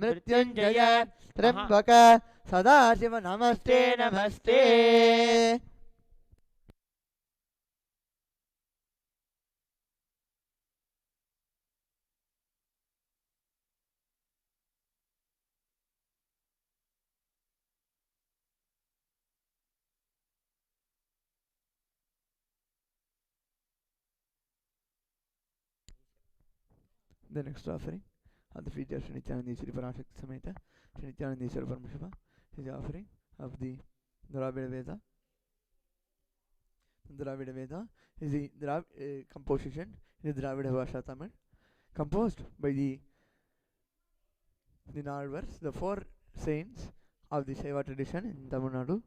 मृत्युंजय त्र्यंबक सदाशिव नमस्ते नमस्ते। The next offering at the feet of Sri Nityanandeswari Parashakti Sameta Sri Nityanandeswara Paramashiva is the offering of the Dravida Veda. Dravida Veda is the composition in the Dravida Bhasha Tamil, composed by the Nalvars, the four saints of the Shaiva tradition in Tamil Nadu,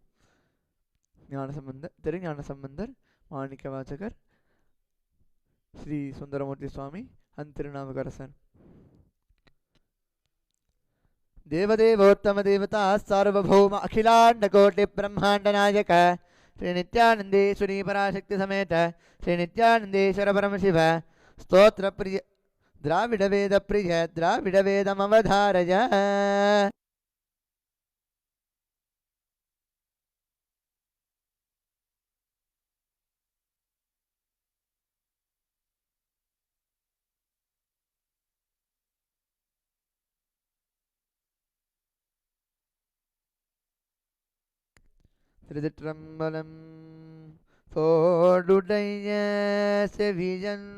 Tirunjana Sambandar, Manika Vachakar, Sri Sundaramurti Swami, and Tirunavakarasan. देवदेवोत्तम देवता सार्वभौम अखिलांड कोटि ब्रह्मांड नायक श्री नित्यानंदेश्वरी पराशक्ति समेत श्री नित्यानंदेश्वर परमशिव स्तोत्र प्रिय द्राविड वेद प्रिय द्राविड वेदमवधारय। திருச்சிற்றம்பலம் தோடுடைய செவியன்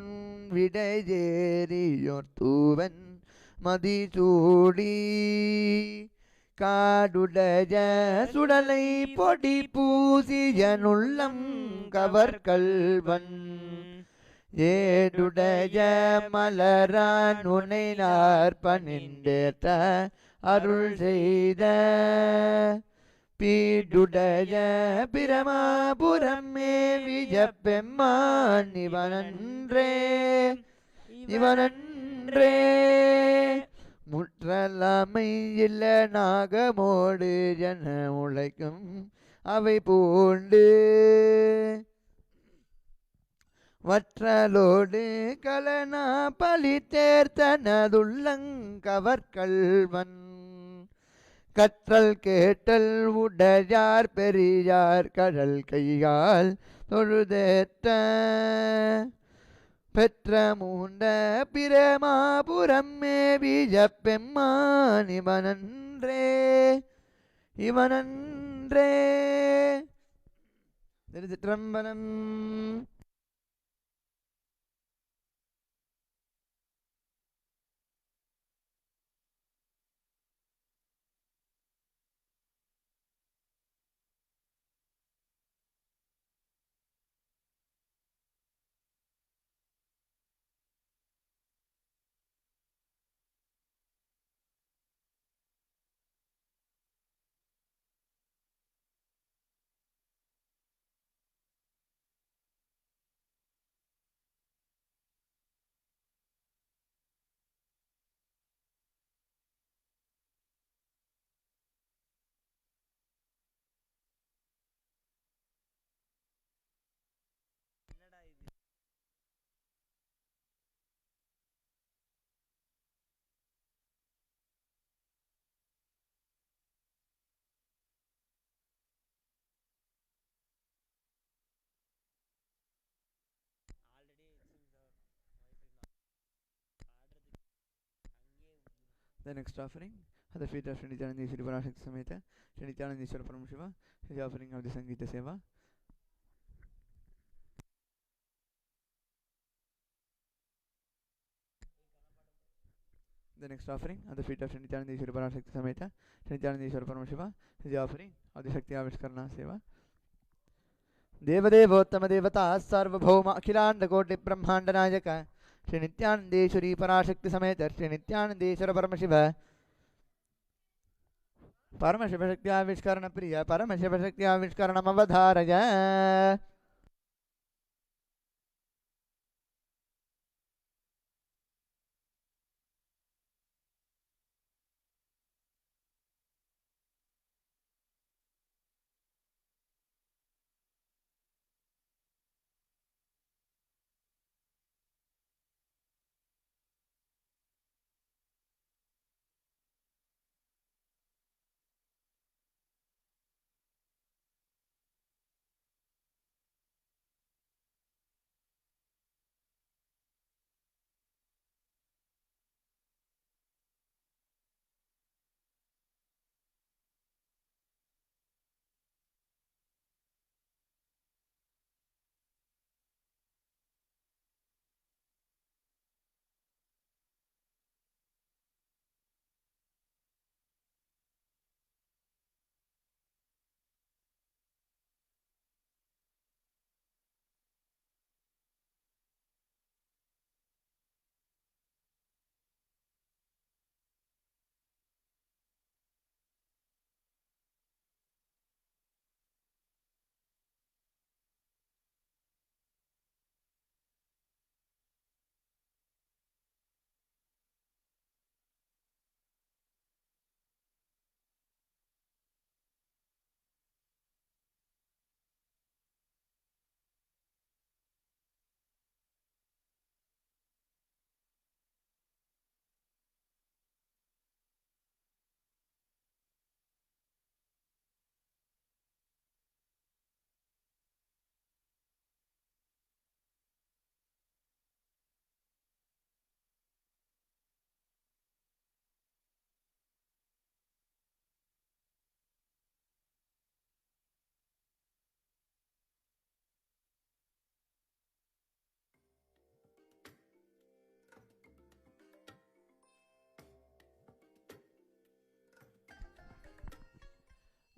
விடையேறியோர் தூவன் மதிசூடி காடுடைய சுடலை பொடி பூசியனுள்ளம் கவர்கல்வன் ஏடுடைய மலரான் உனை நாற்பனின்றேற்ற அருள் செய்த பீடுடைய பிரமாபுரம் மேவிய பெம்மான் இவனன்றே இவனன்றே முற்றலாமை இல்ல நாகமோடு ஜன உழைக்கும் அவை பூண்டு வற்றலோடு கலனா பலி தேர்த்தனதுள்ளங்கவர்கல்வன் கற்றல் கேட்டல் உடையார் பெரியார் கடல் கையால் தொழுதேற்ற பெற்ற மூண்ட பிரமாபுரம் மேவிய பெம்மான் இவனன்றே இவனன்றே. திருச்சிற்றம்பலம். The next offering at the feet of Sri Nityanandeswari Parashakti Sameta Sri Nityanandeswara Paramashiva is the offering of the Sangeeta Seva. The next offering at the feet of Sri Nityanandeswari Parashakti Sameta Sri Nityanandeswara Paramashiva is the offering of the Shakti Avishkarana Seva. देवदेवोत्तम देवता सार्वभौम अखिलांड कोटि ब्रह्मांड नायक श्री नित्यानंदेश्वरी पराशक्ति समेत श्री नित्यानंदेश्वर परमशिव परमशिव शक्ति आविष्करण प्रिय परमशिव शक्ति आविष्करणमवधारय।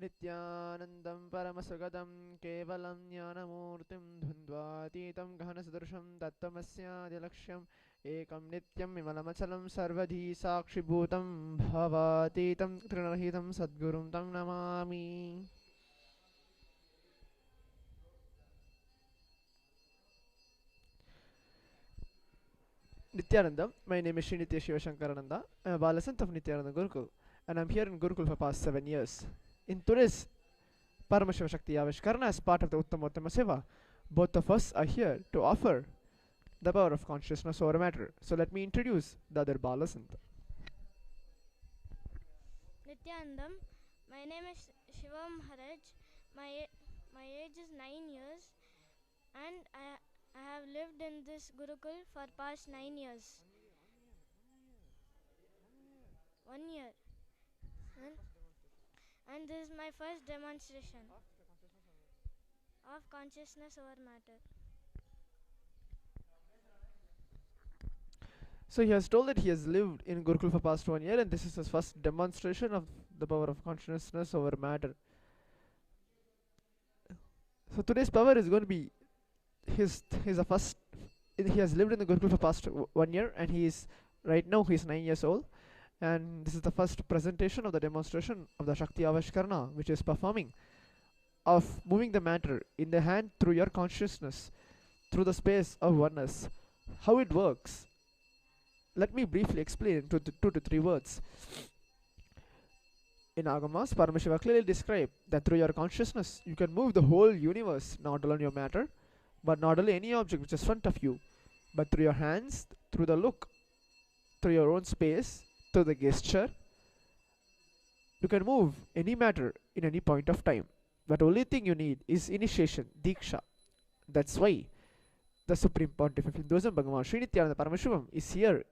नित्यानन्दं परमसुगदं केवलं ज्ञानमूर्तिं द्वन्द्वातीतं गहनसदृशं तत्त्वमस्यादिलक्ष्यम् एकं नित्यं विमलमचलं सर्वधी साक्षिभूतं भवातीतं तृणरहितं सद्गुरुं तं Namami. Nityananda, my name is Srinitya Shivashankarananda. I am a Balasant of Nityananda Gurukul, and I am here in Gurukul for past 7 years. In today's Paramashiva Shakti Avishkarana as part of the Uttamottama Seva, both of us are here to offer the power of consciousness over matter. So let me introduce the other Balasant. Nityanandam, my name is Shivam Haraj. My age is 9 years and I have lived in this Gurukul for past 9 years. 1 year. And this is my first demonstration of consciousness over matter. So he has told that he has lived in Gurukul for past 1 year, and this is his first demonstration of the power of consciousness over matter. So today's power is going to be his first. He has lived in the Gurukul for past 1 year, and he is right now he is 9 years old, and this is the first presentation of the demonstration of the Shakti Avashkarana, which is performing of moving the matter in the hand through your consciousness, through the space of oneness. How it works? Let me briefly explain in 2 to 3 words. In Agamas, Paramashiva clearly described that through your consciousness you can move the whole universe, not only your matter, but not only any object which is in front of you, but through your hands, through the look, through your own space, through the gesture. You can move any matter in any point of time. But only thing you need is initiation, Diksha. That's why the Supreme Pontiff of Hinduism, Bhagavan Sri Nityananda Paramashivam, is here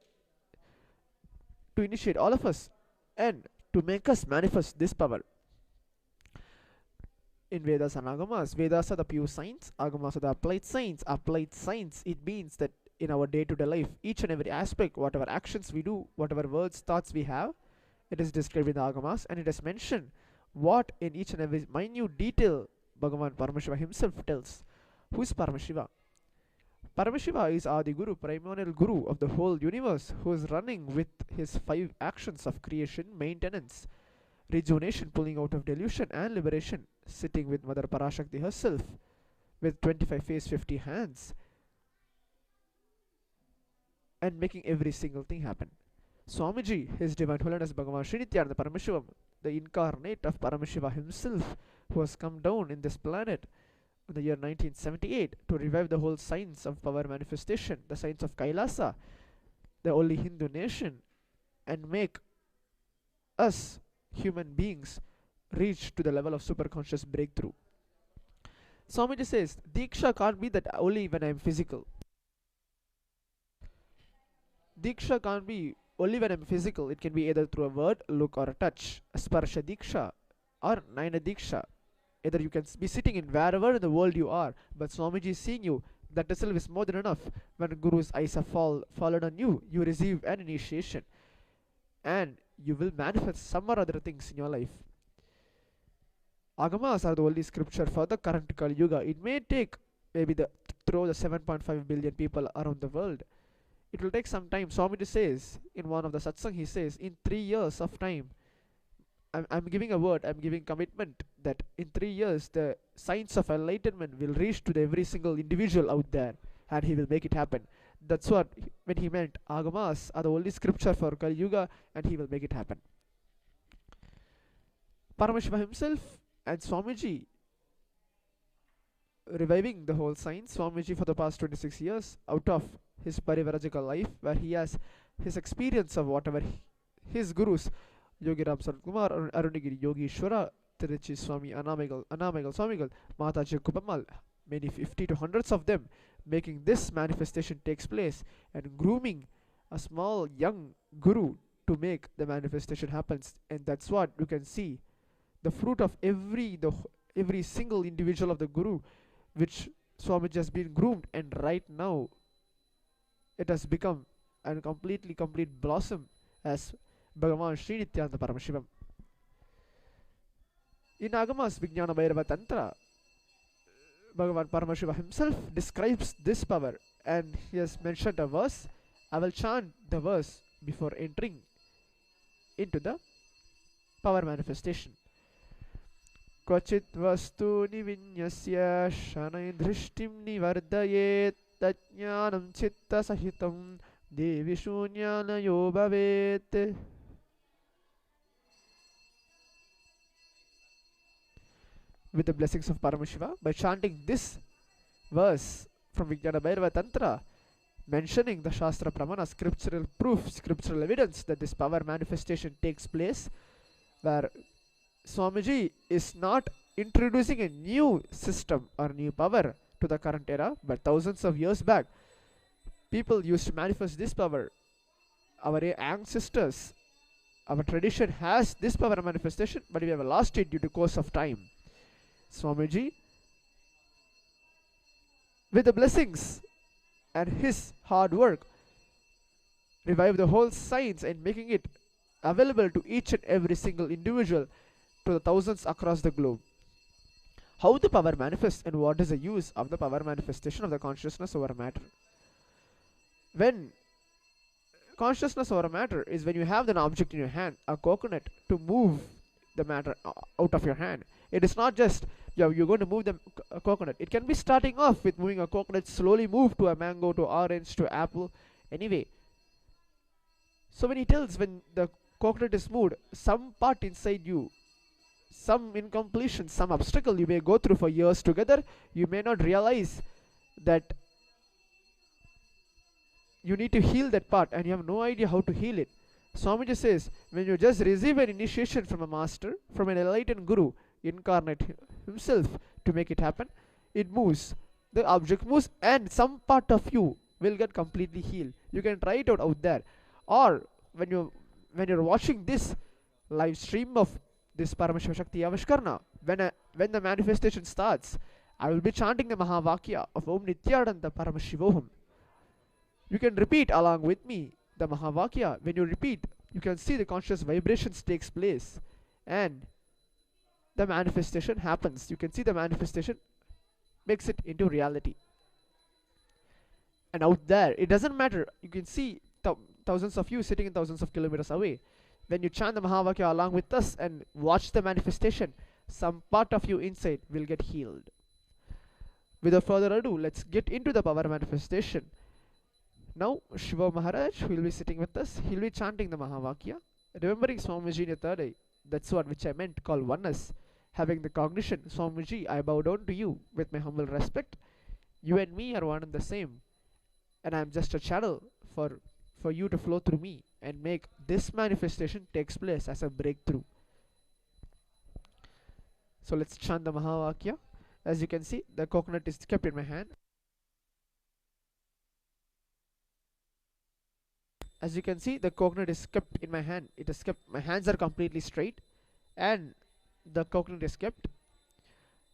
to initiate all of us and to make us manifest this power. In Vedas and Agamas, Vedas are the pure science, Agamas are the applied science. Applied science, it means that in our day-to-day life, each and every aspect, whatever actions we do, whatever words, thoughts we have, it is described in the Agamas, and it is mentioned what in each and every minute detail Bhagavan Paramashiva himself tells. Who is Paramashiva? Paramashiva is Adi Guru, primordial Guru of the whole universe, who is running with his 5 actions of creation, maintenance, rejuvenation, pulling out of delusion, and liberation, sitting with Mother Parashakti herself, with 25 face, 50 hands, and making every single thing happen. Swamiji, His Divine Holiness Bhagavan Sri Nityananda Paramashivam, the incarnate of Paramashiva himself, who has come down in this planet in the year 1978 to revive the whole science of power manifestation, the science of Kailasa, the only Hindu nation, and make us human beings reach to the level of superconscious breakthrough. Swamiji says, Diksha can't be that only when I am physical. Diksha can't be only when I'm physical. It can be either through a word, look, or a touch. Sparsha Diksha or Naina Diksha. Either you can be sitting in wherever in the world you are, but Swamiji is seeing you. That itself is more than enough. When Guru's eyes have fallen on you, you receive an initiation, and you will manifest some or other things in your life. Agamas are the only scripture for the current Kali Yuga. It may take maybe through the 7.5 billion people around the world. It will take some time. Swamiji says in one of the satsang, he says, in 3 years of time, I'm giving a word, I'm giving commitment that in 3 years the science of enlightenment will reach to every single individual out there, and he will make it happen. That's what when he meant Agamas are the only scripture for Kali Yuga, and he will make it happen. Paramashiva himself and Swamiji reviving the whole science. Swamiji for the past 26 years out of his parivrajaka life, where he has his experience of whatever his gurus, Yogi Ram Sarat Kumar, Arunagiri Yogi Shwara, Tiruchi Swami, Anamigal Swamigal, Mataji Kupamal, many 50 to hundreds of them, making this manifestation takes place and grooming a small young guru to make the manifestation happens. And that's what you can see the fruit of every single individual of the guru, which Swamiji has been groomed, and right now it has become a complete blossom as Bhagavan Sri Nityananda Paramashivam. In Agamas Vijnana Bhairava Tantra, Bhagavan Paramashiva himself describes this power, and he has mentioned a verse. I will chant the verse before entering into the power manifestation. क्वचित् वस्तूनि विन्यस्य शनैः दृष्टिं निवर्धयेत् तज्ज्ञानं चित्तसहितं देवि शून्यालयो भवेत्. With the blessings of Paramashiva, by chanting this verse from Vijnana Bhairava Tantra, mentioning the Shastra Pramana, scriptural proof, scriptural evidence that this power manifestation takes place, where Swamiji is not introducing a new system or new power to the current era, but thousands of years back, people used to manifest this power. Our ancestors, our tradition has this power manifestation, but we have lost it due to course of time. Swamiji, with the blessings and his hard work, revived the whole science and making it available to each and every single individual, to the thousands across the globe. How the power manifests and what is the use of the power manifestation of the consciousness over matter? When consciousness over matter is when you have an object in your hand, a coconut, to move the matter out of your hand. It is not just you're going to move the coconut. It can be starting off with moving a coconut, slowly move to a mango, to orange, to apple, anyway. So when he tells when the coconut is moved, some part inside you, some incompletion, some obstacle you may go through for years together, you may not realize that you need to heal that part and you have no idea how to heal it. Swamiji says, when you just receive an initiation from a master, from an enlightened guru, incarnate himself to make it happen, it moves, the object moves, and some part of you will get completely healed. You can try it out there, or when you're watching this live stream of this Paramashiva Shakti Avishkarna, when the manifestation starts, I will be chanting the Mahavakya of Om Nityananda Paramashivoham. You can repeat along with me the Mahavakya. When you repeat, you can see the conscious vibrations takes place and the manifestation happens. You can see the manifestation makes it into reality. And out there, it doesn't matter. You can see thousands of you sitting in thousands of kilometers away. When you chant the Mahavakya along with us and watch the manifestation, some part of you inside will get healed. Without further ado, let's get into the power manifestation. Now, Shiva Maharaj will be sitting with us. He'll be chanting the Mahavakya, remembering Swamiji in the third eye. That's what which I meant called oneness. Having the cognition, Swamiji, I bow down to you with my humble respect. You and me are one and the same, and I am just a channel for you to flow through me and make this manifestation takes place as a breakthrough. So let's chant the Mahavakya. As you can see, the coconut is kept in my hand. As you can see, the coconut is kept in my hand. It is kept. My hands are completely straight, and the coconut is kept.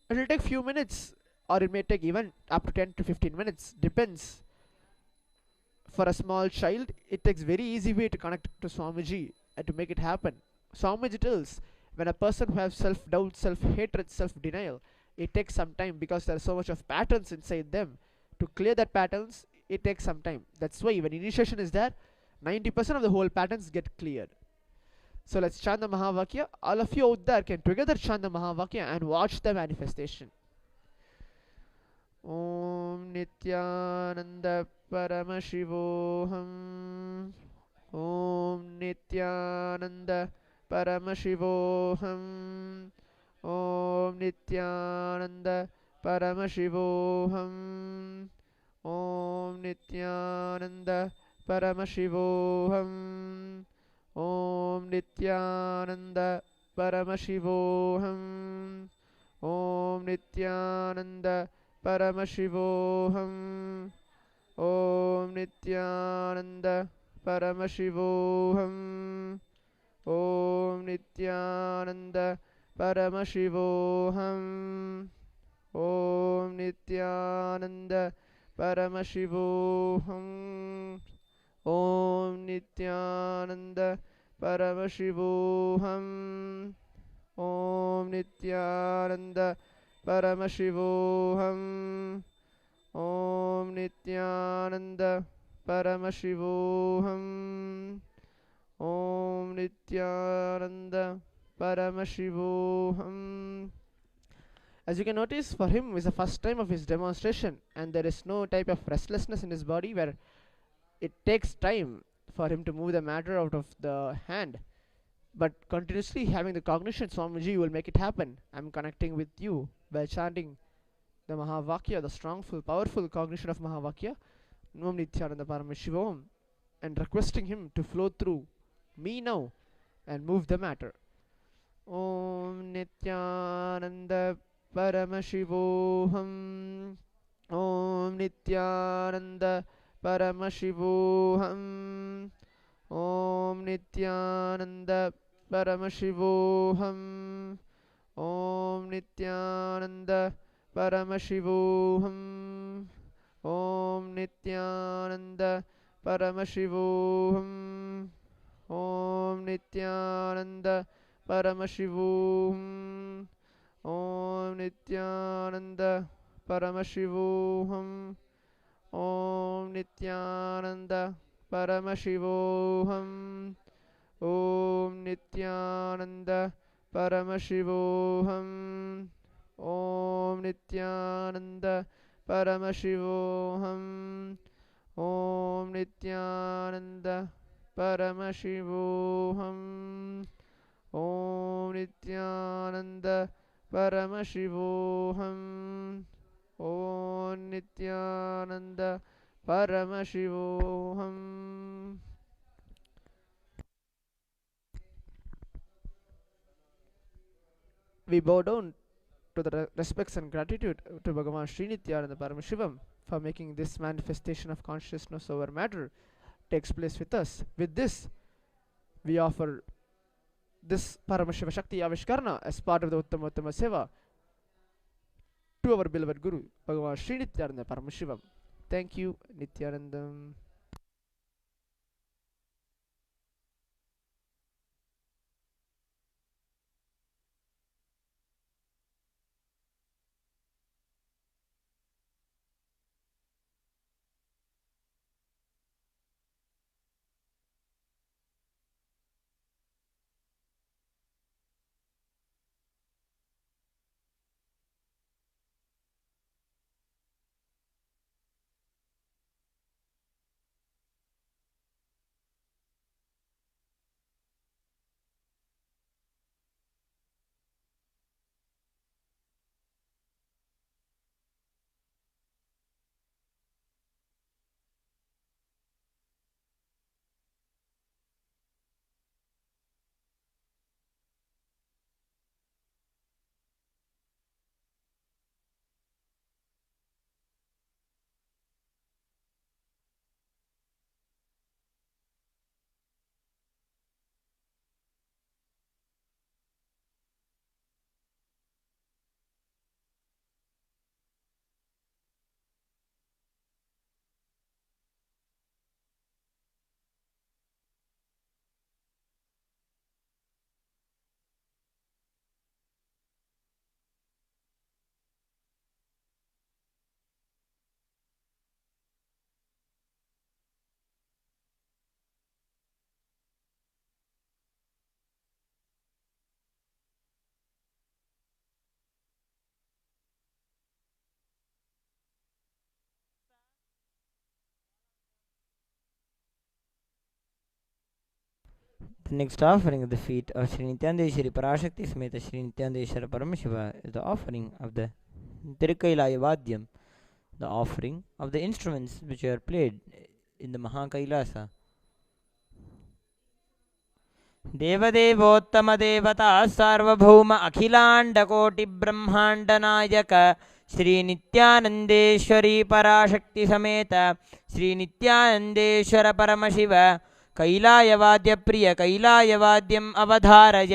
It will take few minutes, or it may take even up to 10 to 15 minutes. Depends. For a small child, it takes very easy way to connect to Swamiji and to make it happen. Swamiji tells, when a person who has self-doubt, self-hatred, self-denial, it takes some time because there are so much of patterns inside them. To clear that patterns, it takes some time. That's why when initiation is there, 90% of the whole patterns get cleared. So let's chant the Mahavakya. All of you out there can together chant the Mahavakya and watch the manifestation. Om Nityananda Paramashivoham. Om Nityananda Paramashivoham. Om Nityananda Paramashivoham. Om Nityananda Paramashivoham. Om Nityananda Paramashivoham. Om Nityananda Paramashivoham. Om Nityananda Paramashivoham. Om Nityananda Paramashivoham. Om Nityananda Paramashivoham. Om Nityananda Paramashivoham. Om Nityanand परमशिवोऽहम् ॐ नित्यानंद परमशिवोऽहम् ॐ नित्यानंद परमशिवोऽहम्. As you can notice, for him is the first time of his demonstration, and there is no type of restlessness in his body where it takes time for him to move the matter out of the hand. But continuously having the cognition, Swamiji will make it happen. I'm connecting with you by chanting the Mahavakya, the strong, full, powerful cognition of Mahavakya, Om Nityananda Paramashivom, and requesting him to flow through me now and move the matter. Om Nityananda Paramashivoham. Om Nityananda Paramashivoham. Om Nityananda Paramashivoham. Om Nityananda Paramashivoham. Om Nityananda Paramashivoham. Om Nityananda Paramashivoham. Om Nityananda Paramashivoham. Om Nityananda Paramashivoham. Om Nityananda Paramashivoham. Om Nityananda Paramashivoham. Om Nityananda Paramashivoham. Om Nityananda Paramashivoham. Om Nityananda Paramashivoham. We bow down to the respects and gratitude to Bhagavan Sri Nityananda Paramashivam for making this manifestation of consciousness over matter takes place with us. With this, we offer this Paramashiva Shakti Avishkarna as part of the Uttama Uttama Seva to our beloved Guru, Bhagavan Sri Nityananda Paramashivam. Thank you, Nityanandam. The next offering of the feet of Sri Nityandeshwari Parashakti Sameta Sri Nityandeshwara Paramashiva is the offering of the Tirukailaya Vadyam, the offering of the instruments which are played in the Mahakailasa. देवदेवोत्तम देवता सार्वभौम अखिलांड कोटि ब्रह्मांड नायक श्री नित्यानंदेश्वरी पराशक्ति समेत श्री नित्यानंदेश्वर परमशिव कैलायवाद्य प्रिय कैलायवाद्यम अवधारय.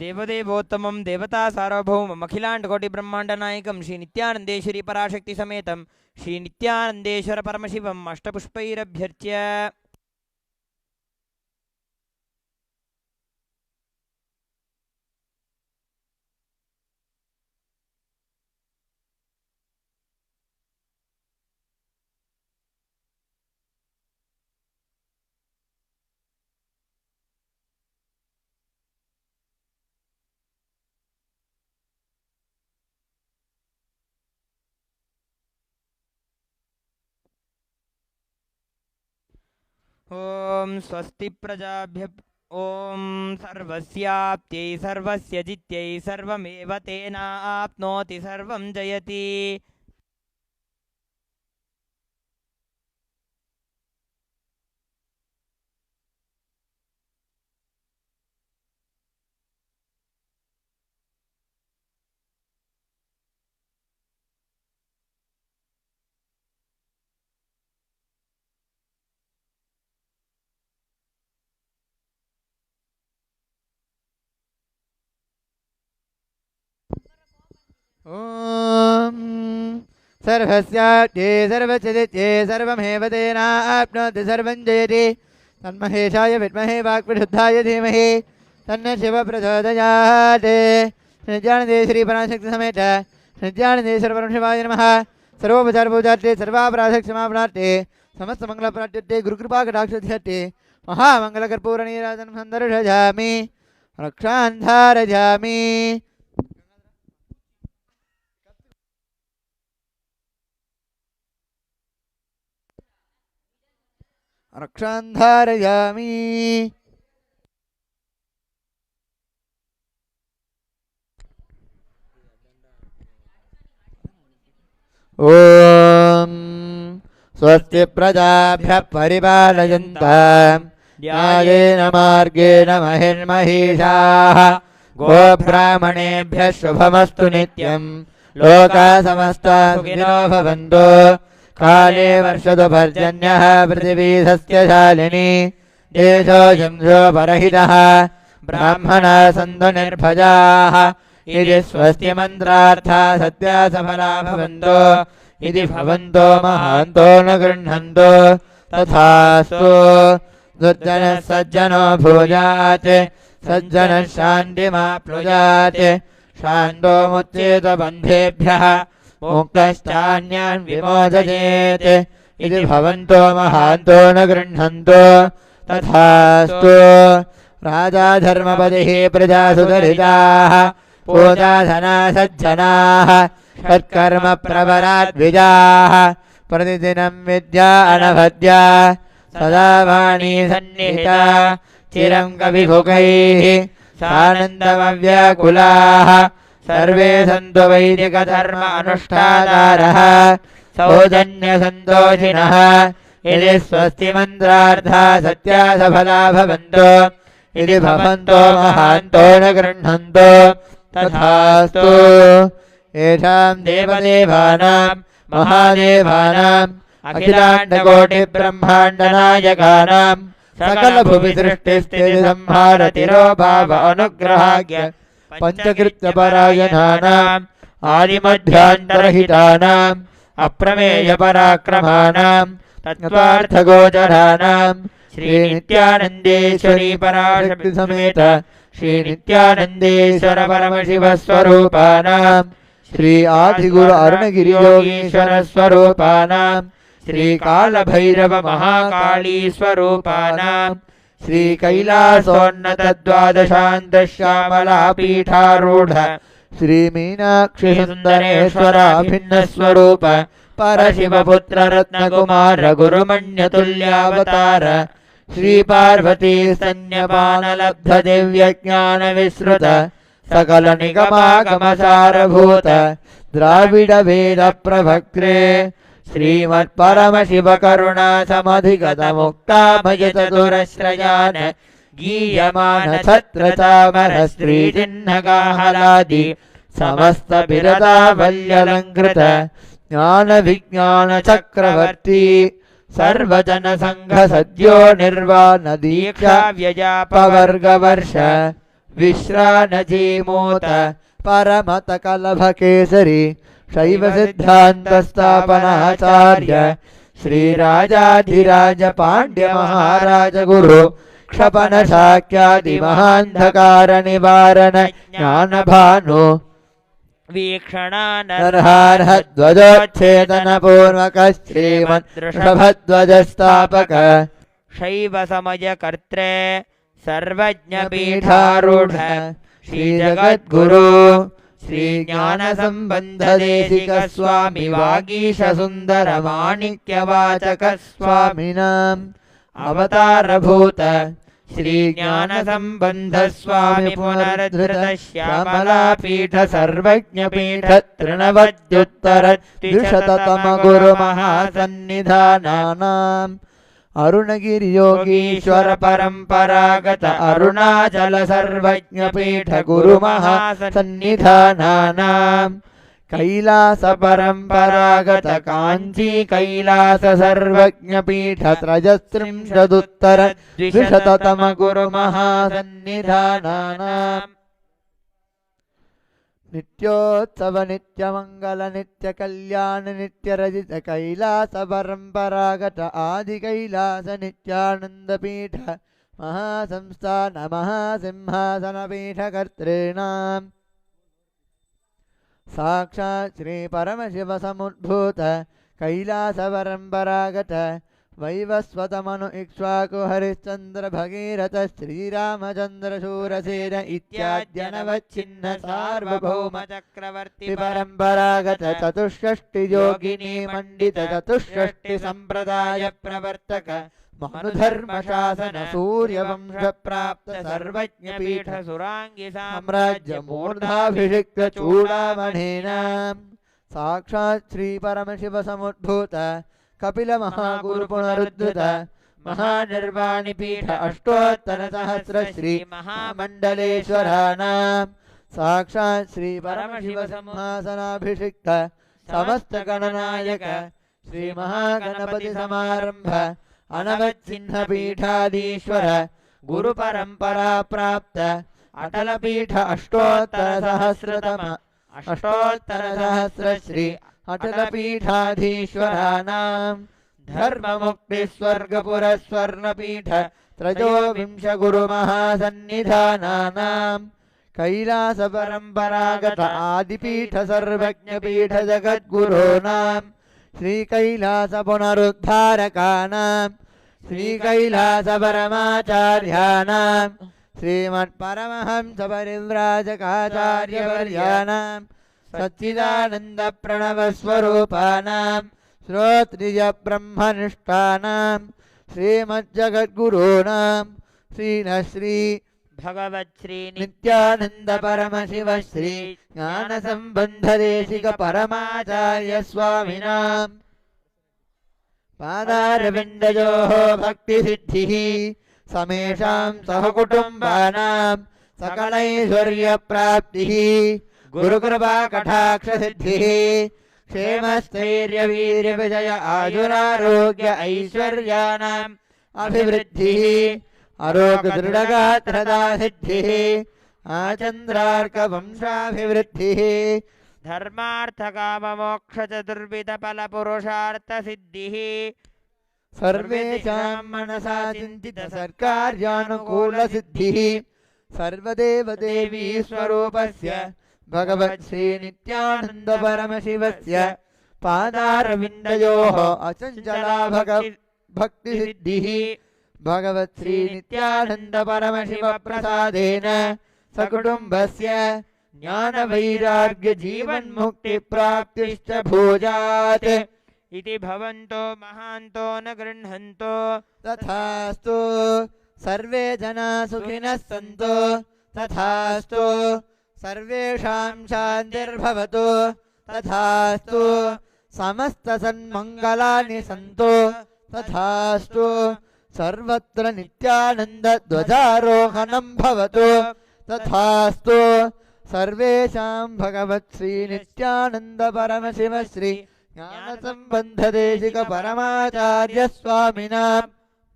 देवदेवोत्तमं देवता सार्वभौमम् अखिलाण्डकोटिब्रह्माण्डनायकं श्रीनित्यानन्देश्वरी पराशक्तिसमेतं श्रीनित्यानन्देश्वर परमशिवम् अष्टपुष्पैरभ्यर्च्य ॐ स्वस्ति प्रजाभ्य ॐ सर्वस्याप्त्यै सर्वस्य जित्यै सर्वमेव तेनाप्नोति सर्वं जयति ॐ सर्वस्याप्त्यै सर्वस्य जित्यै सर्वमेव तेनाप्नोति सर्वं जयति तन्महेशाय विद्महे वाक्प्रसिद्धाय धीमहि तन्न शिव प्रचोदयात् नित्यानन्देश्वरी पराशक्ति समेत नित्यानन्देश्वर परमशिवाय नमः सर्वोपचार पूजार्थे सर्वापराधक्षमापणार्थे समस्त मंगलप्राप्त्यर्थे गुरुकृपा कटाक्षार्थे महामंगलकर्पूर नीराजनं सन्दर्शयामि रक्षां धारयामि रक्षां धारयामि ॐ स्वस्ति प्रजाभ्यः परिपालयन्तां न्यायेन मार्गेण महिर्महीषाः गोब्राह्मणेभ्यः शुभमस्तु नित्यं लोकाः समस्ताः सुखिनो भवन्तु काले वर्षतु पर्जन्यः पृथिवी सस्यशालिनी देशोऽयं परहितः ब्राह्मणाः सन्तु निर्भयाः इति स्वस्ति मन्त्रार्था सत्या सफला भवन्तु इति भवन्तो महान्तो न गृह्णन्तु तथास्तु दुर्जनः सज्जनो भूयात् सज्जनः शान्तिमाप्नुयात् शान्तो मुच्येत बन्धेभ्यः मुक्तश्चान्यान् विमोचयेत् इति भवन्तो महान्तो न गृह्णन्तु तथास्तु राजा धर्मपतिः प्रजासु दरिताः पूजाधना सज्जनाः षट्कर्म प्रवराद्विजाः प्रतिदिनं विद्या अनवद्या सदा वाणी सन्निहिता चिरं कविभुगैः सानन्दमव्याकुलाः सर्वे सन्तु वैदिकधर्म अनुष्ठातारः सौजन्यसन्तोषिणः इति स्वस्ति मन्त्रार्था सत्या सफला भवन्तु इति भवन्तो महान्तो न गृह्णन्तु तथास्तु येषां देवदेवानां महादेवानाम् अखिलाण्डकोटिब्रह्माण्डनायकानां सकलभुवि सृष्टिस्थितिसंहारतिरोभाव अनुग्रहाज्ञ पञ्चकृत्यपरायणानाम् आदिमध्यान्तरहितानाम् अप्रमेयपराक्रमाणाम् तत्त्वार्थगोचराणाम् श्रीनित्यानन्देश्वरी पराशक्ति समेत श्रीनित्यानन्देश्वर परमशिवस्वरूपाणाम् श्री आदिगुरु अरुणगिरि योगीश्वर स्वरूपाणाम् श्रीकालभैरव महाकाली स्वरूपाणाम् श्रीकैलासोन्नत द्वादशान्तश्यामला पीठारूढ श्रीमीनाक्षि सुन्दरेश्वराभिन्न स्वरूप परशिवपुत्र रत्नकुमार गुरुमण्यतुल्यावतार श्रीपार्वती स्तन्यपानलब्ध दिव्यज्ञानविश्रुत सकल निगमागमसारभूत द्राविड वेद प्रभक्त्रे श्रीमत्परमशिवकरुणा समधिगत मुक्ताभय चतुरश्रयान् गीयमान छत्रचामर श्रीचिह्नकाहलादि समस्त बिरदावल्यलङ्कृत ज्ञान विज्ञान चक्रवर्ती सर्वजन संघ सद्यो निर्वाण दीक्षा व्यजापवर्गवर्ष विश्रानजीमूत परमतकलभकेसरी शैवसिद्धान्तस्थापनाचार्य श्रीराजाधिराज पाण्ड्य महाराज गुरु क्षपनशाक्यादिमहान्धकार निवारण ज्ञानभानु वीक्षणानर्हार्हध्वजोच्छेदनपूर्वक श्रीमद्वृषभध्वजस्थापक शैव समयकर्त्रे सर्वज्ञपीठारूढ श्रीजगद्गुरु श्रीज्ञानसम्बन्धदेशिक स्वामी वागीश सुन्दर माणिक्यवाचक स्वामिनाम् अवतारभूत श्रीज्ञानसम्बन्ध स्वामी पुनरुद्धृत श्यामलापीठ सर्वज्ञपीठ तृणवद्युत्तर द्विशततम गुरु महासन्निधानानाम् अरुणगिरि योगीश्वर परम्परागत अरुणाचल सर्वज्ञपीठ गुरु महासन्निधानानाम् कैलास परम्परागत काञ्ची कैलास सर्वज्ञपीठ त्रयस्त्रिंशदुत्तर द्विशततम गुरु महासन्निधानानाम् नित्योत्सव नित्यमंगल नित्य कल्याण नित्य रजित कैलास परम्परागत आदि कैलास नित्यानंद पीठ महासंस्थान महासिंहासन पीठ कर्तॄणाम् साक्षात् श्री परमशिव समुद्भूत कैलास परम्परागत वैवस्वतमनु इक्ष्वाकु हरिश्चंद्र भगीरथ श्रीरामचंद्र शूरसेन इत्याद्यनवच्छिन्न सार्वभौम चक्रवर्ती परम्परागत चतुष्षष्टि योगिनी मंडित चतुष्षष्टि संप्रदाय प्रवर्तक मनुधर्म शासन सूर्यवंश प्राप्त सर्वज्ञ पीठ सुरांगी साम्राज्य मूर्धाभिषिक्त चूड़ामणीनाम् साक्षात् श्री परमशिव समुद्भूत कपिल महागुरु पुनरुद्धृत महानिर्वाणि पीठ अष्टोत्तर सहस्र श्री महामंडलेश्वराणाम् साक्षात् श्री परमशिव सिंहासनाभिषिक्त समस्त गणनायक श्री महागणपति समारंभ अनवच्छिन्न पीठाधीश्वर गुरु परंपरा प्राप्त अटल पीठ अष्टोत्तर सहस्र श्री अटल पीठाधीश्वराणाम् धर्म मुक्ति स्वर्गपुर स्वर्ण पीठ त्रयोविंश गुरु महासन्निधानानाम् कैलास परम्परागत आदिपीठ सर्वज्ञ पीठ जगद्गुरूणाम् श्री कैलास पुनरुद्धारकानाम् श्री कैलास परमाचार्याणाम् श्रीमत्परमहंस परिव्राजकाचार्यवर्याणाम् सच्चिदानंद प्रणव स्वरूपानाम् श्रोत्रिय ब्रह्मनिष्ठानाम् श्रीमज्जगद्गुरूणाम् श्री भगवत् श्री नित्यानंद परमशिव श्री ज्ञान संबंध देशिक परमाचार्य स्वामिनाम् पादारविन्दयोः भक्ति सिद्धिः समेषाम् सहकुटुम्बानाम् सकलैश्वर्य प्राप्तिः गुरुकृपा कटाक्ष सिद्धिः क्षेमस्थैर्य वीर्य विजय आयुरारोग्य ऐश्वर्याणाम् अभिवृद्धिः आरोग्य दृढ़गात्रदा सिद्धिः आचन्द्रार्क वंशाभिवृद्धिः धर्मार्थ काम मोक्ष चतुर्विध फल पुरुषार्थ सिद्धिः सर्वेषां मनसा चिन्तित सर्कार्यानुकूल सिद्धिः सर्वदेव देवी स्वरूपस्य भगवत् श्री नित्यानंद परमशिवस्य पादारविन्दयोः अचञ्चला भक्ति सिद्धिः भगवत् श्री नित्यानंद परमशिव प्रसादेन सकुटुम्बस्य ज्ञान वैराग्य जीवन मुक्ति प्राप्तिश्च भूयात् इति भवन्तो महान्तो न गृह्णन्तो तथास्तु सर्वे जना सुखिनः सन्तु तथास्तु सर्वेषां शान्तिर्भवतु तथास्तु समस्त सन्मङ्गलानि सन्तु तथास्तु सर्वत्र नित्यानंद ध्वजारोहणं भवतु तथास्तु सर्वेषां भगवत् श्री नित्यानंद परमशिव श्री ज्ञान संबंध देशिक परमाचार्य स्वामिनां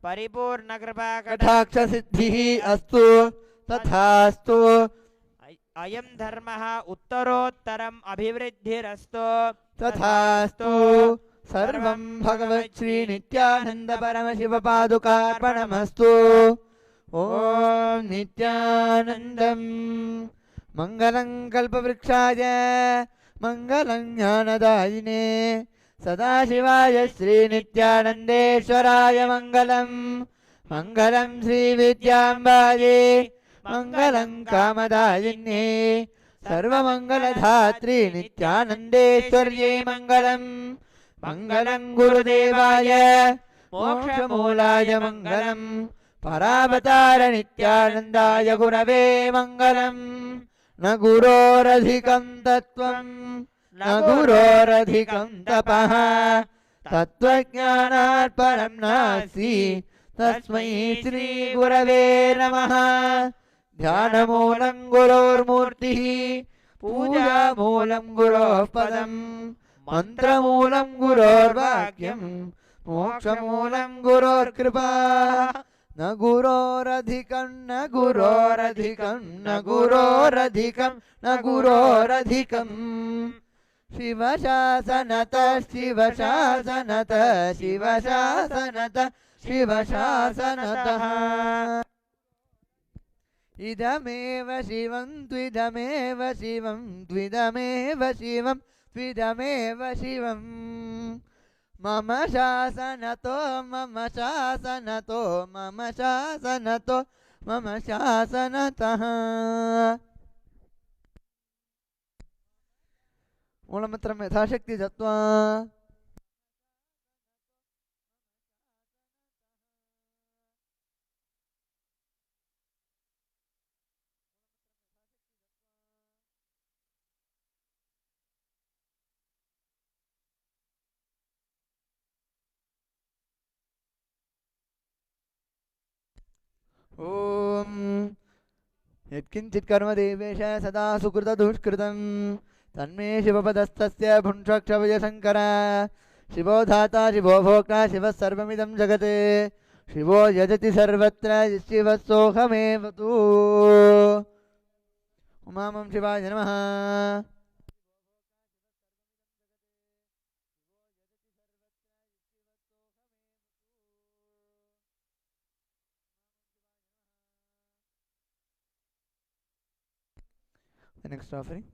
परिपूर्ण कृपा कटाक्ष सिद्धिः अस्तु तथास्तु अयं धर्मः उत्तरोत्तरम् अभिवृद्धिरस्तु तथास्तु सर्वं भगवत् श्री नित्यानंद परमशिव पादुकार्पणमस्तु। ओम नित्यानंदं मंगलं कल्पवृक्षाय मंगलं ज्ञानदायिने सदाशिवाय श्री नित्यानंदेश्वराय मंगलम् मंगलं श्री विद्याम्बाये मंगलं कामदायिन्ये सर्वमंगलधात्री नित्यानंदेश्वर्यै मंगलम् मंगलं गुरुदेवाय मोक्षमूलाय मंगलम् परावतार नित्यानंदाय गुरवे मंगलम् न गुरोरधिकं तत्त्वं न गुरोरधिकं तपः तत्त्वज्ञानात् परं नास्ति तस्मै श्री गुरवे नमः। ध्यानमूलं गुरोर्मूर्तिः पूजामूलं गुरोः पदम् मन्त्रमूलं गुरोर्वाक्यम् मोक्षमूलं गुरोर्कृपा न गुरोरधिकं न गुरोरधिकं न गुरोरधिकं न गुरोरधिकम् शिवशासनत शिवशासनत शिवशासनत शिवशासनतः इदमेव शिवं त्विदमेव शिवं त्विदमेव शिवं त्विदमेव शिवं मम शासनतो मम शासनतो मम शासनतो मम शासनतः। मूलमन्त्रं यथाशक्ति दत्त्वा ओम यत्किंचित् कर्म देवेश सदा सुकृत दुष्कृतं तन्मे शिवपदस्तस्य भुञ्क्षक्षवय शङ्कर शिवो धाता शिवो भोक्ता शिवः सर्वमिदं जगत् शिवो यजति सर्वत्र शिवः सोऽहमेव तु। उमामं शिवाय नमः। The next offering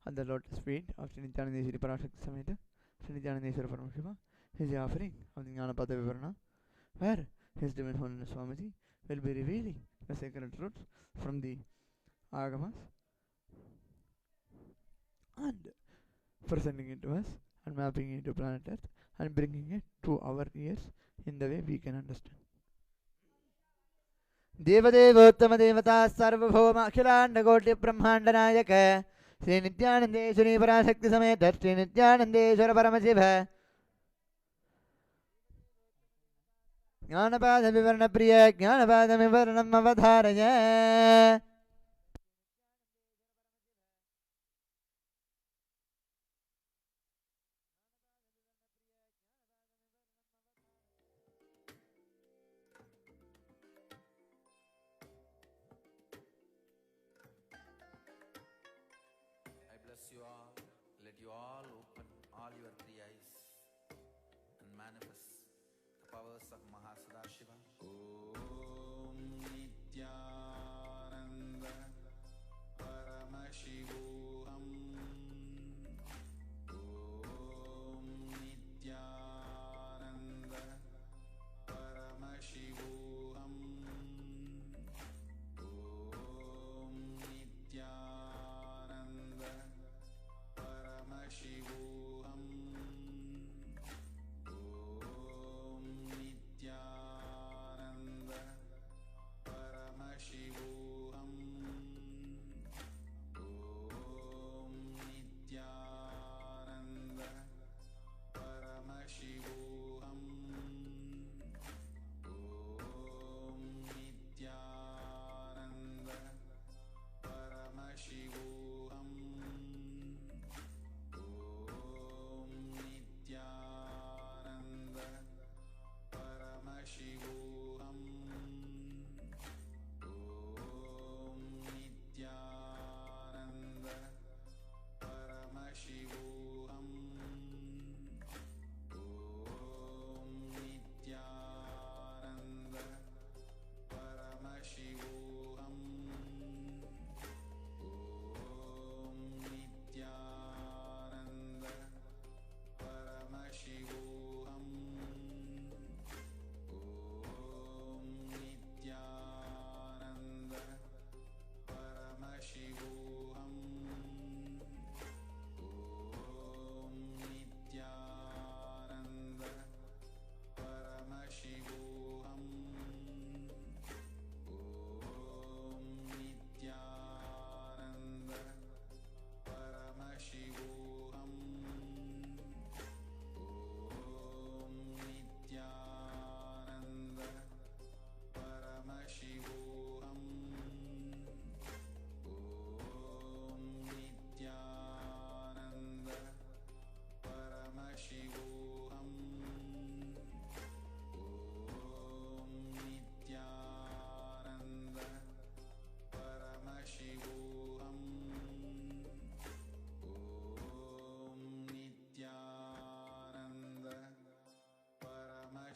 at the lotus feet of Sri Nityanandeshwari Parashakti Sameta Sri Nityanandeshwara Paramashiva is the offering of the Jnanapada Vivarana, where His Divine Holiness Swamiji will be revealing the sacred truths from the Agamas and presenting it to us and mapping it to planet Earth and bringing it to our ears in the way we can understand. देवदेवोत्तम देवता सार्वभौम अखिलांड कोटि ब्रह्मांड नायक श्री नित्यानंदेश्वरी पराशक्ति समेत श्री नित्यानंदेश्वर परमशिव ज्ञानपाद विवरण प्रिय ज्ञानपाद विवरणम अवधारय। You all, let you all open all your three eyes and manifest the powers of Mahasadashiva. Om Nityananda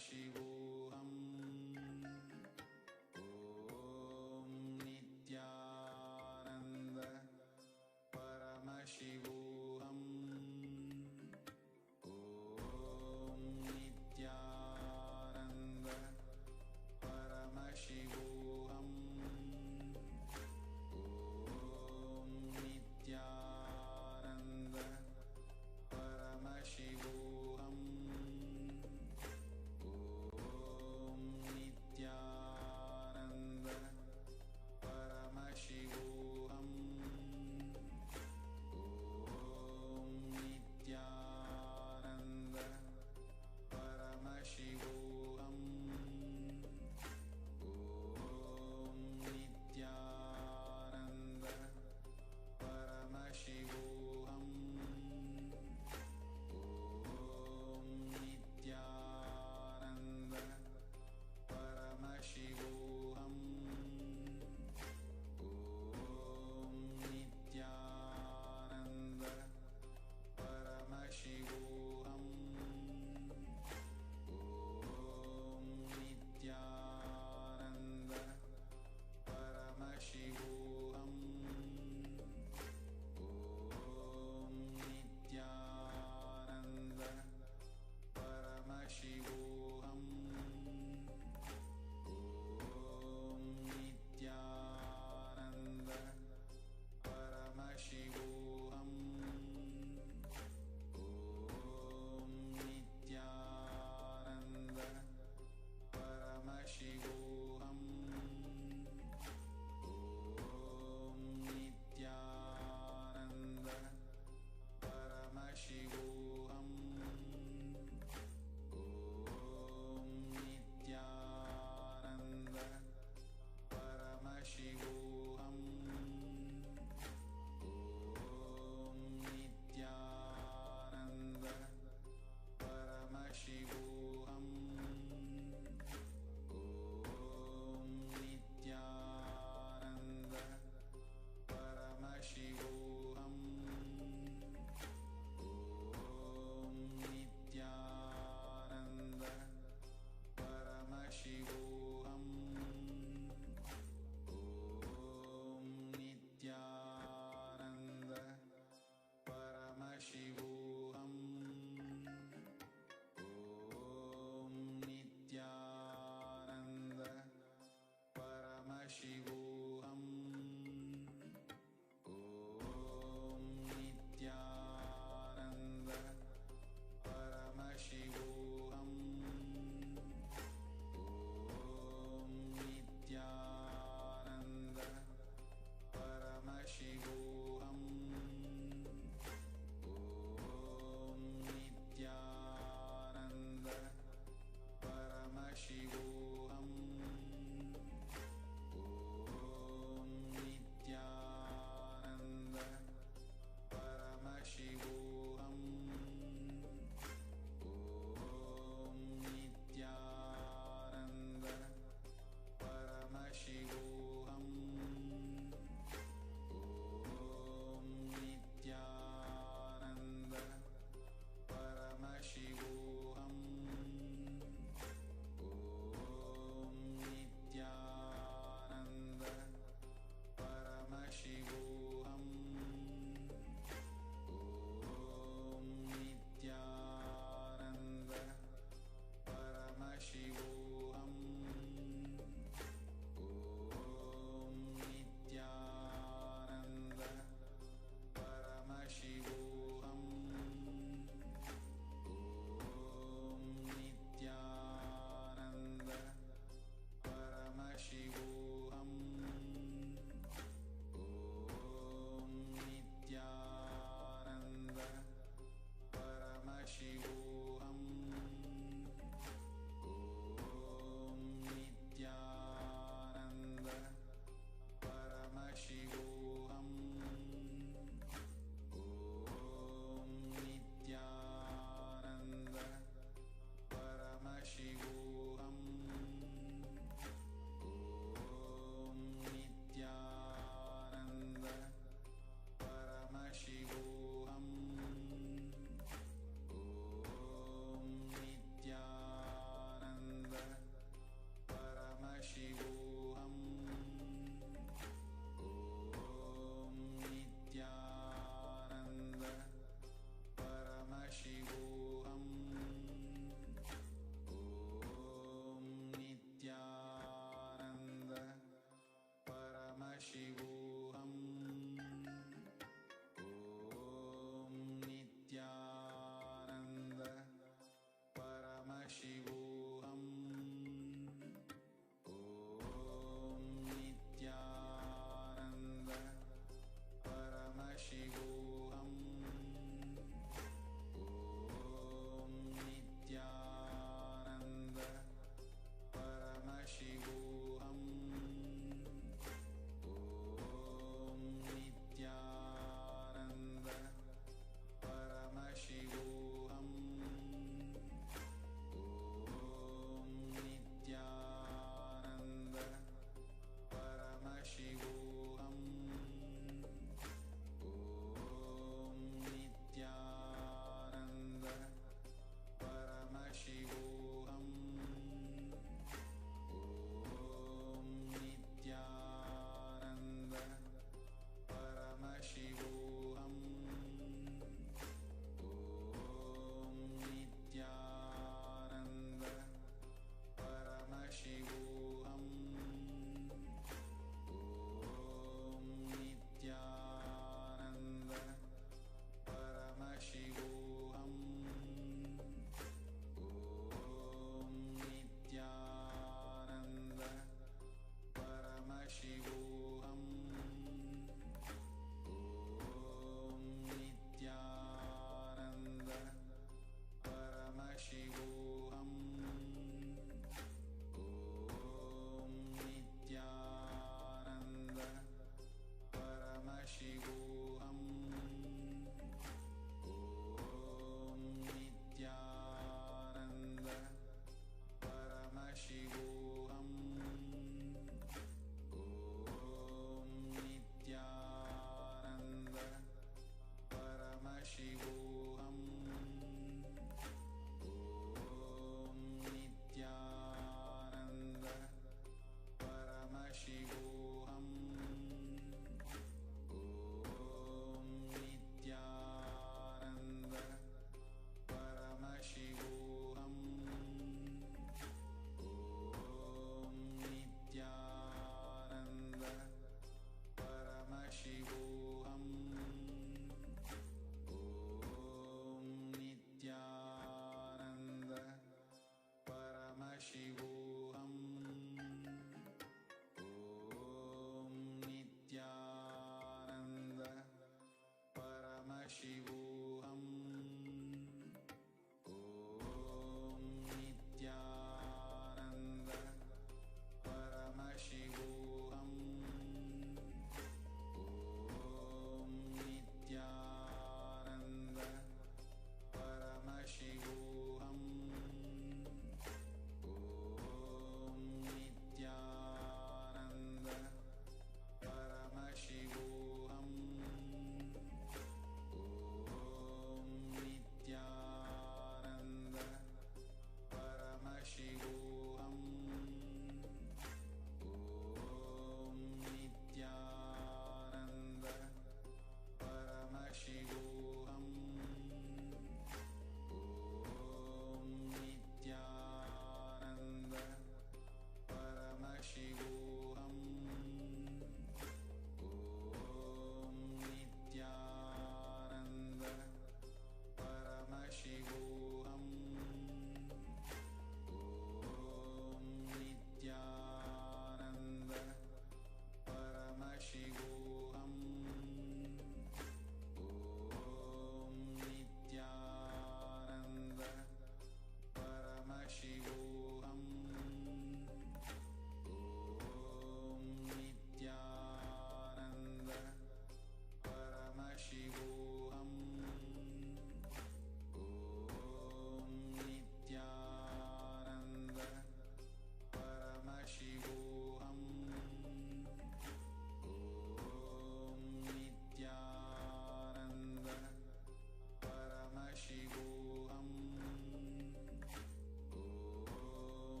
परमशिवोऽहम् ॐ नित्यानन्द परमशिवोऽहम् ॐ नित्यानन्द परमशिवोऽहम् ॐ नित्यानन्द परमशिवोऽहम् ॐ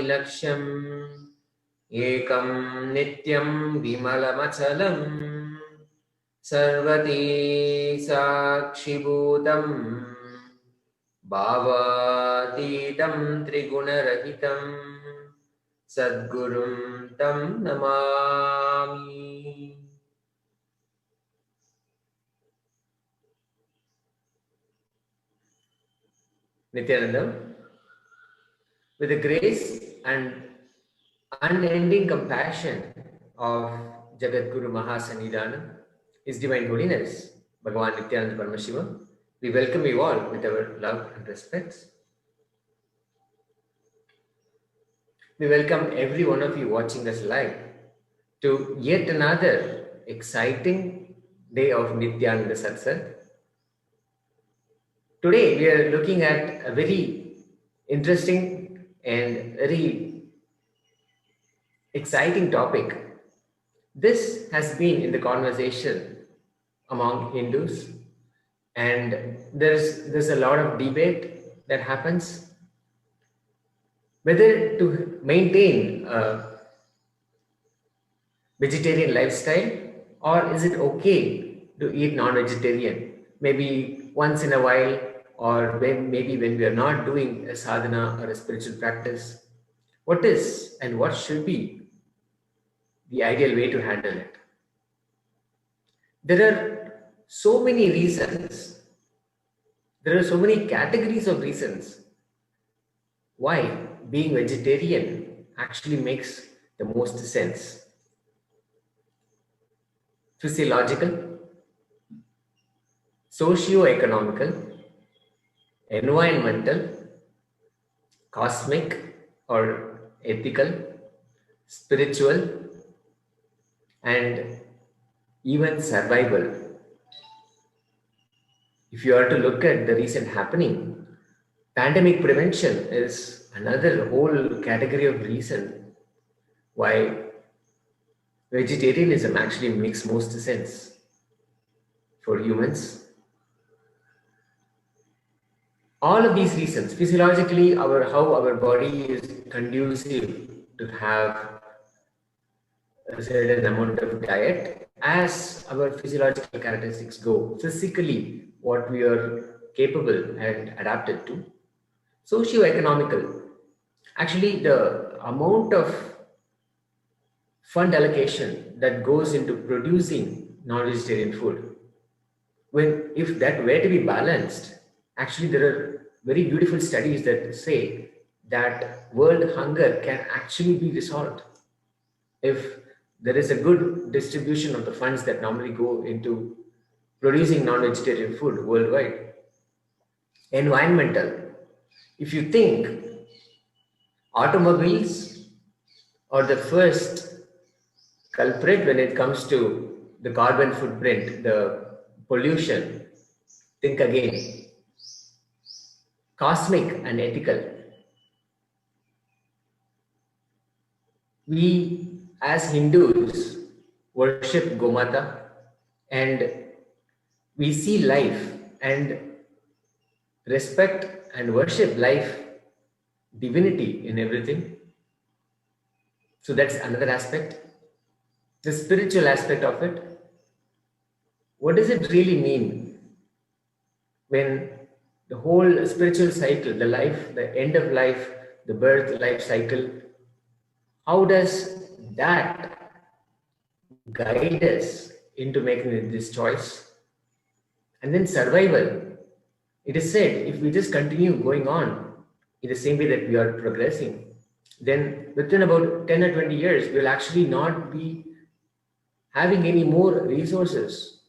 लक्ष्यम् एकं नित्यं विमलमचलम् सर्वती साक्षिभूतं भावातीतं त्रिगुणरहितं सद्गुरुं तं Namami. Nityanandam, with the grace and unending compassion of Jagat Guru Mahasannidhanam, His Divine Holiness, Bhagavan Nityananda Paramashiva, we welcome you all with our love and respect. We welcome every one of you watching us live to yet another exciting day of Nityananda Satsang. Today we are looking at a very interesting and very exciting topic. This has been in the conversation among Hindus, and there's a lot of debate that happens whether to maintain a vegetarian lifestyle or is it okay to eat non-vegetarian maybe once in a while, or maybe when we are not doing a sadhana or a spiritual practice. What is and what should be the ideal way to handle it? There are so many reasons, there are so many categories of reasons why being vegetarian actually makes the most sense. Physiological, socio-economical, environmental, cosmic or ethical, spiritual, and even survival. If you are to look at the recent happening, pandemic prevention is another whole category of reason why vegetarianism actually makes most sense for humans. All of these reasons, physiologically, how our body is conducive to have a certain amount of diet as our physiological characteristics go, physically what we are capable and adapted to. Socio-economical, actually the amount of fund allocation that goes into producing non-vegetarian food, if that were to be balanced, actually there are very beautiful studies that say that world hunger can actually be resolved if there is a good distribution of the funds that normally go into producing non-vegetarian food worldwide. Environmental, if you think automobiles are the first culprit when it comes to the carbon footprint, the pollution, think again. Cosmic and ethical. We as Hindus worship Gomata and we see life and respect and worship life, divinity in everything. So that's another aspect. The spiritual aspect of it. What does it really mean when the whole spiritual cycle, the life, the end of life, the birth, life cycle, how does that guide us into making this choice? And then survival. It is said if we just continue going on in the same way that we are progressing, then within about 10 or 20 years, we'll actually not be having any more resources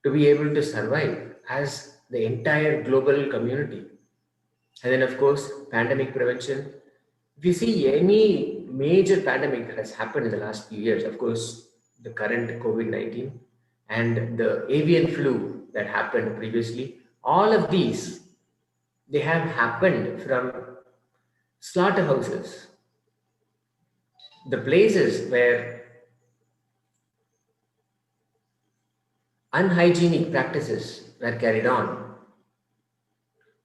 to be able to survive as the entire global community. And then, of course, pandemic prevention. If you see any major pandemic that has happened in the last few years, of course, the current COVID-19 and the avian flu that happened previously, all of these, they have happened from slaughterhouses, the places where unhygienic practices were carried on,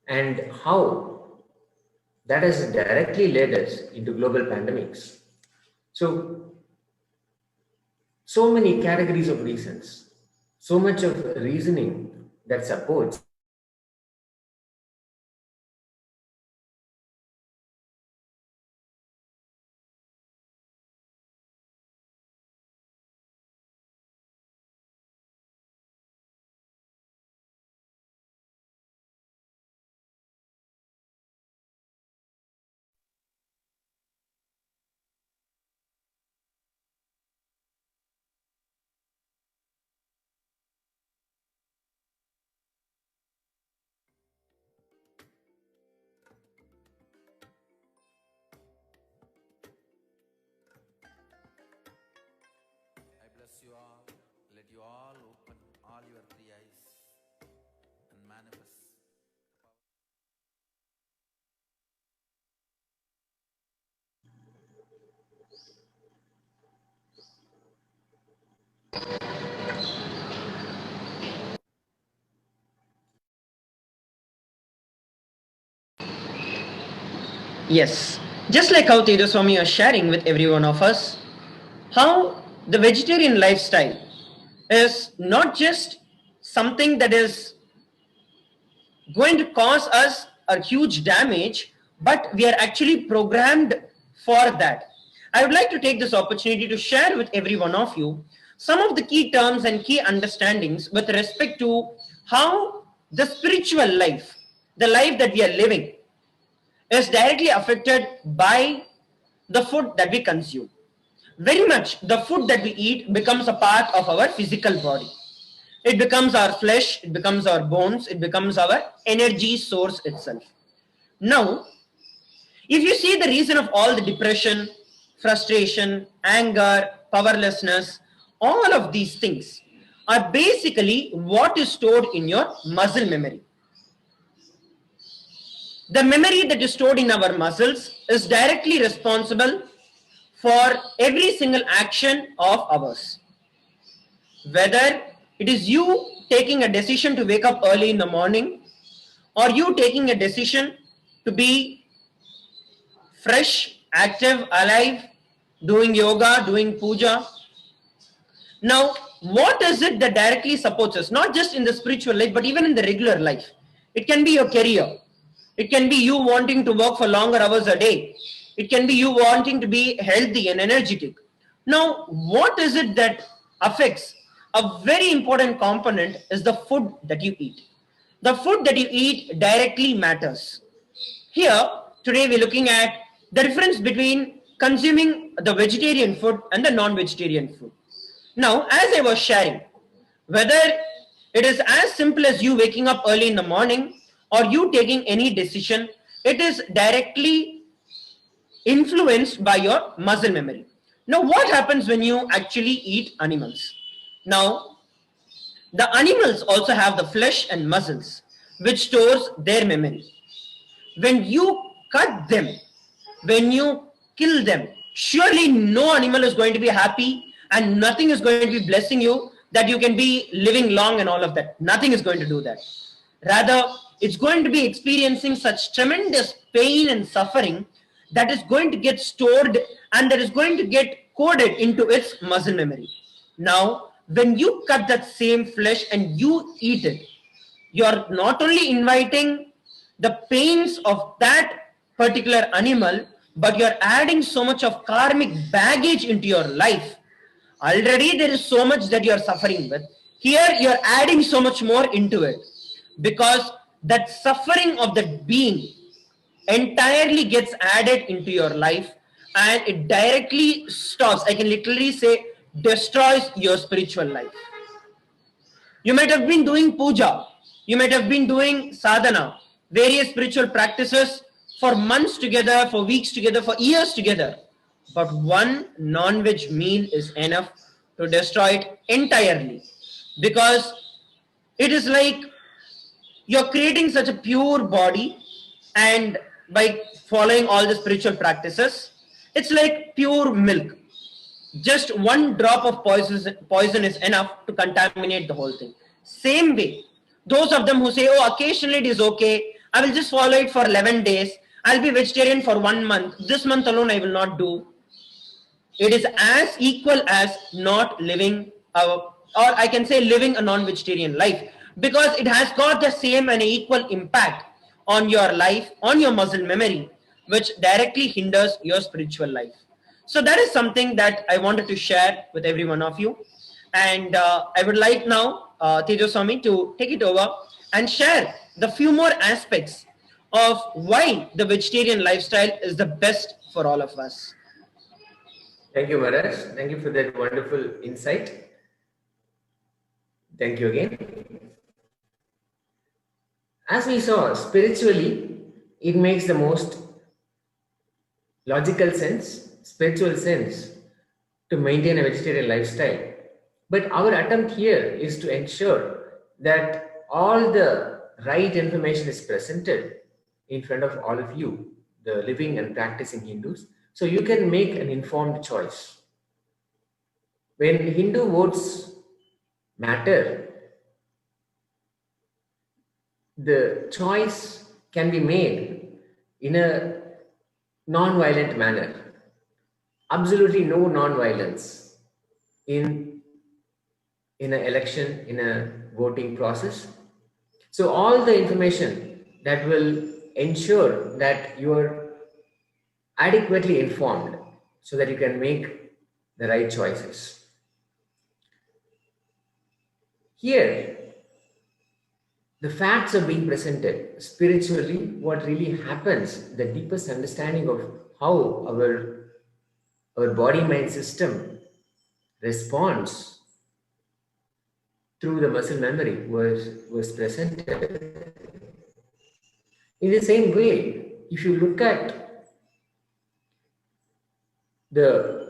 and how that has directly led us into global pandemics. So many categories of reasons, so much of reasoning that supports I bless you all. Let you all open all your three eyes and manifest. Yes, just like how Tejaswami was sharing with every one of us, how the vegetarian lifestyle is not just something that is going to cause us a huge damage, but we are actually programmed for that. I would like to take this opportunity to share with every one of you some of the key terms and key understandings with respect to how the spiritual life, the life that we are living, is directly affected by the food that we consume. Very much the food that we eat becomes a part of our physical body. It becomes our flesh, it becomes our bones, it becomes our energy source itself. Now, if you see the reason of all the depression, frustration, anger, powerlessness, all of these things are basically what is stored in your muscle memory. The memory that is stored in our muscles is directly responsible for every single action of ours. Whether it is you taking a decision to wake up early in the morning, or you taking a decision to be fresh, active, alive, doing yoga, doing puja. Now, what is it that directly supports us? Not just in the spiritual life, but even in the regular life. It can be your career. It can be you wanting to work for longer hours a day. It can be you wanting to be healthy and energetic. Now, what is it that affects? A very important component is the food that you eat. The food that you eat directly matters. Here, today we're looking at the difference between consuming the vegetarian food and the non-vegetarian food. Now, as I was sharing, whether it is as simple as you waking up early in the morning or you taking any decision, it is directly influenced by your muscle memory. Now, what happens when you actually eat animals? Now, the animals also have the flesh and muscles, which stores their memory. When you cut them, when you kill them, surely no animal is going to be happy and nothing is going to be blessing you that you can be living long and all of that. Nothing is going to do that. Rather, it's going to be experiencing such tremendous pain and suffering that is going to get stored and that is going to get coded into its muscle memory. Now, when you cut that same flesh and you eat it, you're not only inviting the pains of that particular animal, but you're adding so much of karmic baggage into your life. Already there is so much that you're suffering with. Here you're adding so much more into it, because that suffering of that being entirely gets added into your life and it directly stops. I can literally say destroys your spiritual life. You might have been doing puja, you might have been doing sadhana, various spiritual practices for months together, for weeks together, for years together. But one non-veg meal is enough to destroy it entirely, because it is like you're creating such a pure body, and by following all the spiritual practices, it's like pure milk. Just one drop of poison is enough to contaminate the whole thing. Same way, those of them who say, oh, occasionally it is okay, I will just follow it for 11 days, I'll be vegetarian for 1 month. This month alone I will not do. It is as equal as not living or I can say living a non-vegetarian life, because it has got the same and equal impact on your life, on your muscle memory, which directly hinders your spiritual life. So that is something that I wanted to share with every one of you. And I would like now Tejo Swami to take it over and share the few more aspects of why the vegetarian lifestyle is the best for all of us. Thank you, Maharaj. Thank you for that wonderful insight. Thank you again. As we saw, spiritually, it makes the most logical sense, spiritual sense to maintain a vegetarian lifestyle. But our attempt here is to ensure that all the right information is presented in front of all of you, the living and practicing Hindus, so you can make an informed choice. When Hindu votes matter, the choice can be made in a non-violent manner. Absolutely no non-violence in an election, in a voting process. So all the information that will ensure that you are adequately informed so that you can make the right choices. Here, the facts are being presented spiritually, what really happens, the deepest understanding of how our body-mind system responds through the muscle memory was presented. In the same way, if you look at the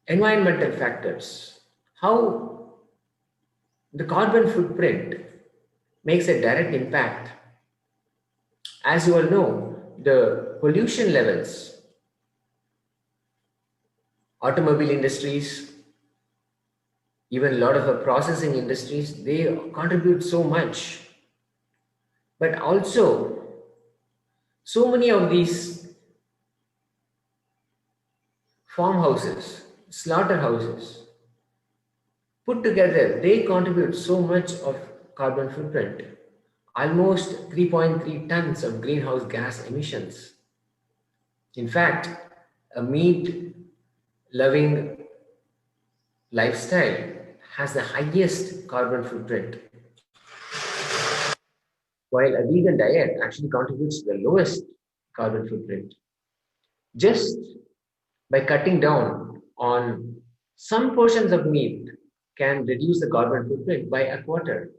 environmental factors, how the carbon footprint makes a direct impact. As you all know, the pollution levels, automobile industries, even a lot of the processing industries, they contribute so much. But also, so many of these farmhouses, slaughterhouses, put together, they contribute so much of carbon footprint, almost 3.3 tons of greenhouse gas emissions. In fact, a meat-loving lifestyle has the highest carbon footprint, while a vegan diet actually contributes to the lowest carbon footprint. Just by cutting down on some portions of meat can reduce the carbon footprint by a quarter.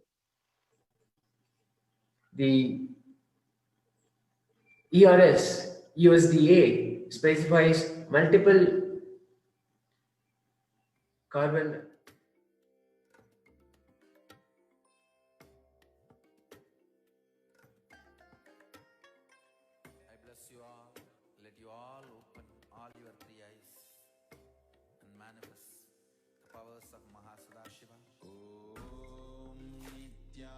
The ERS, USDA specifies multiple carbon I bless you all. Let you all open all your three eyes and manifest the powers of Mahasadashiva. Om Nityananda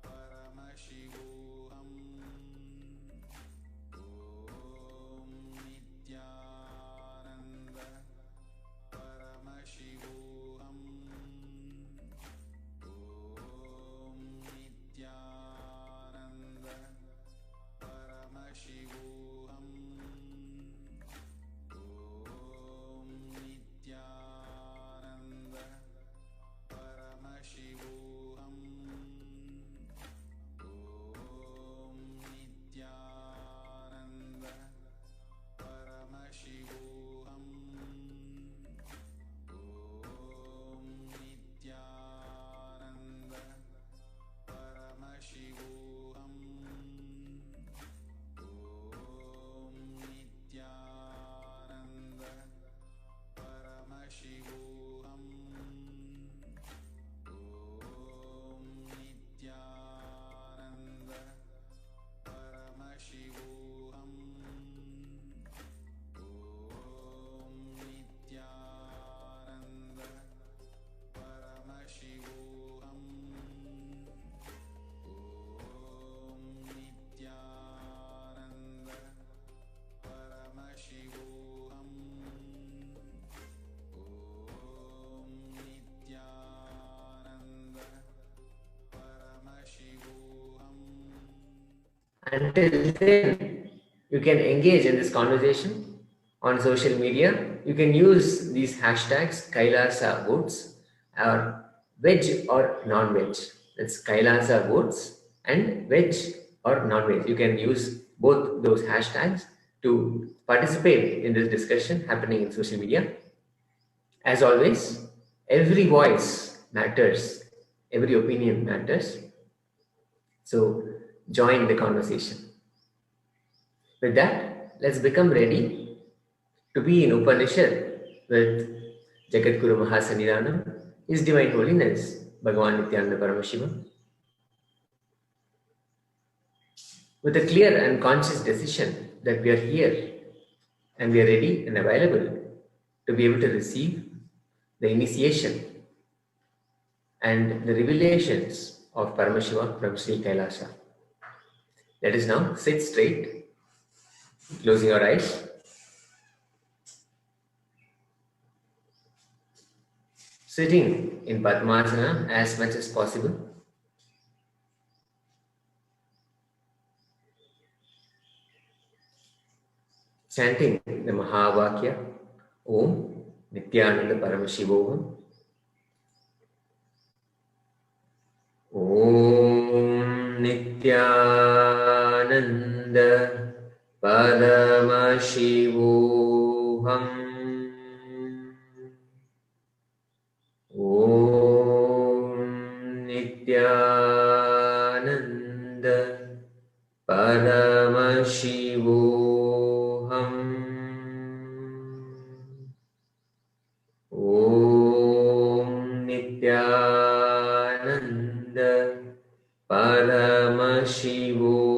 Paramashivoham. Om Nityananda until then, you can engage in this conversation on social media. You can use these hashtags Kailasa votes or veg or non-veg. That's Kailasa votes and veg or non-veg. You can use both those hashtags to participate in this discussion happening in social media. As always, every voice matters, every opinion matters. So join the conversation. With that, let's become ready to be in Upanishad with Jagadguru Mahasannidhanam, His Divine Holiness, Bhagavan Nityananda Paramashiva. With a clear and conscious decision that we are here and we are ready and available to be able to receive the initiation and the revelations of Paramashiva from Sri Kailasa. Let us now sit straight, closing our eyes. Sitting in Padmasana as much as possible. Chanting the Mahavakya, Om Nityananda Paramashivoham. Om Nityananda Paramashivoham. Om Nityananda Paramashivoham. Om Nityananda Paramashivoham.